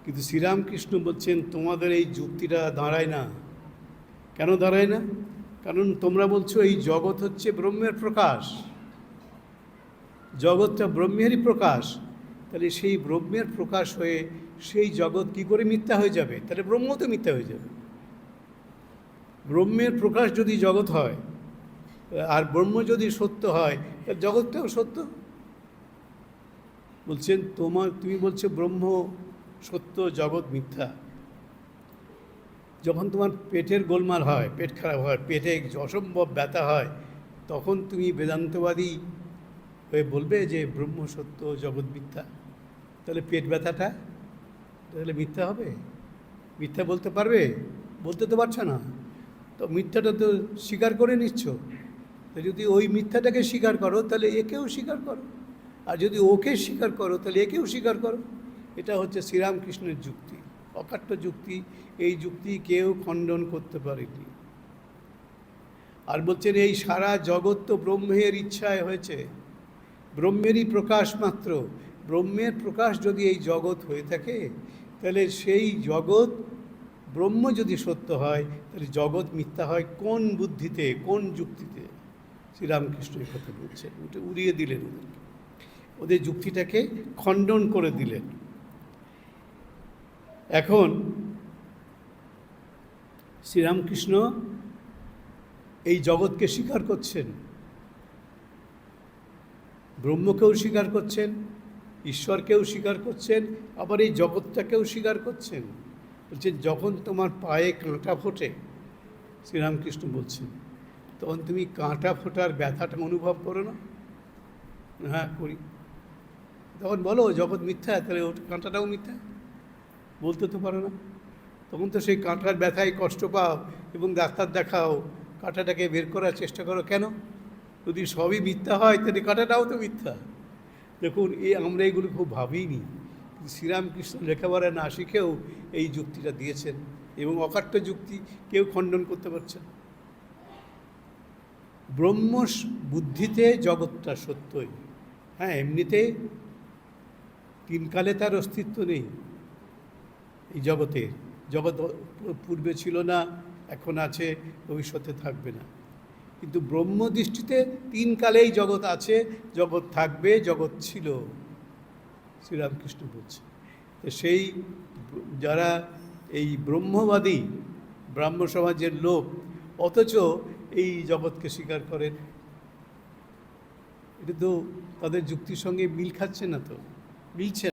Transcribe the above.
কিন্তু শ্রীরামকৃষ্ণ বলছেন তোমাদের এই যুক্তিটা দাঁড়ায় না। কেন দাঁড়ায় না? কারণ তোমরা বলছো এই জগৎ হচ্ছে ব্রহ্মের প্রকাশ, জগৎটা ব্রহ্মেরই প্রকাশ। তাহলে সেই ব্রহ্মের প্রকাশ হয়ে সেই জগৎ কি করে মিথ্যা হয়ে যাবে? তাহলে ব্রহ্ম তো মিথ্যা হয়ে যাবে। ব্রহ্মের প্রকাশ যদি জগৎ হয় আর ব্রহ্ম যদি সত্য হয়, তাহলে জগৎটাও সত্য। বলছেন তুমি বলছো ব্রহ্ম সত্য, জগৎ মিথ্যা। যখন তোমার পেটের গোলমাল হয়, পেট খারাপ হয়, পেটে অসম্ভব ব্যথা হয়, তখন তুমি বেদান্তবাদী হয়ে বলবে যে ব্রহ্ম সত্য, জগৎ মিথ্যা। তাহলে পেট ব্যথাটা তাহলে মিথ্যা হবে? মিথ্যা বলতে পারবে? বলতে তো পারছো না। তো মিথ্যাটা তো স্বীকার করে নিচ্ছ। তো যদি ওই মিথ্যাটাকে স্বীকার করো তাহলে একেও স্বীকার করো, আর যদি ওকে স্বীকার করো তাহলে একেও স্বীকার করো। এটা হচ্ছে শ্রীরামকৃষ্ণের যুক্তি, অকাট্য যুক্তি। এই যুক্তি কেউ খণ্ডন করতে পারেনি। আর বলছেন এই সারা জগৎ তো ব্রহ্মের ইচ্ছায় হয়েছে, ব্রহ্মেরই প্রকাশ মাত্র। ব্রহ্মের প্রকাশ যদি এই জগৎ হয়ে থাকে, তাহলে সেই জগৎ, ব্রহ্ম যদি সত্য হয়, তাহলে জগৎ মিথ্যা হয় কোন বুদ্ধিতে, কোন যুক্তিতে? শ্রীরামকৃষ্ণ এই কথা বলছেন, ওটা উড়িয়ে দিলেন, ওদের যুক্তিটাকে খণ্ডন করে দিলেন। এখন শ্রীরামকৃষ্ণ এই জগৎকে স্বীকার করছেন, ব্রহ্মকেও স্বীকার করছেন, ঈশ্বরকেও স্বীকার করছেন, আবার এই জগৎটাকেও স্বীকার করছেন। বলছেন যখন তোমার পায়ে কাঁটা ফোটে, শ্রীরামকৃষ্ণ বলছেন, তখন তুমি কাঁটা ফোটার ব্যথাটা অনুভব করো না? হ্যাঁ, করি। তখন বলো জগৎ মিথ্যা, তাহলে ওটা কাঁটাটাও মিথ্যা? বলতে তো পারো না। তখন তো সেই কাঁটার ব্যথায় কষ্ট পাও এবং ডাক্তার দেখাও, কাঁটাটাকে বের করার চেষ্টা করো। কেন? যদি সবই মিথ্যা হয় তাহলে কাঁটাটাও তো মিথ্যা। দেখুন, আমরা এগুলো খুব ভাবিনি, কিন্তু শ্রীরামকৃষ্ণ লেখাপড়া না শিখেও এই যুক্তিটা দিয়েছেন, এবং অকাট্য যুক্তি, কেউ খণ্ডন করতে পারছে না। ব্রহ্ম বুদ্ধিতে জগৎটা সত্যই। হ্যাঁ, এমনিতে তিনকালে তার অস্তিত্ব নেই এই জগতে। জগৎ পূর্বে ছিল না, এখন আছে, ভবিষ্যতে থাকবে না। কিন্তু ব্রহ্ম দৃষ্টিতে তিন কালেই জগৎ আছে, জগৎ থাকবে, জগৎ ছিল, শ্রীরামকৃষ্ণ বলছে। সেই যারা এই ব্রহ্মবাদী ব্রাহ্ম সমাজের লোক, অথচ এই জগৎকে স্বীকার করেন, এটা তো তাদের যুক্তির সঙ্গে মিল খাচ্ছে না, তো মিলছে।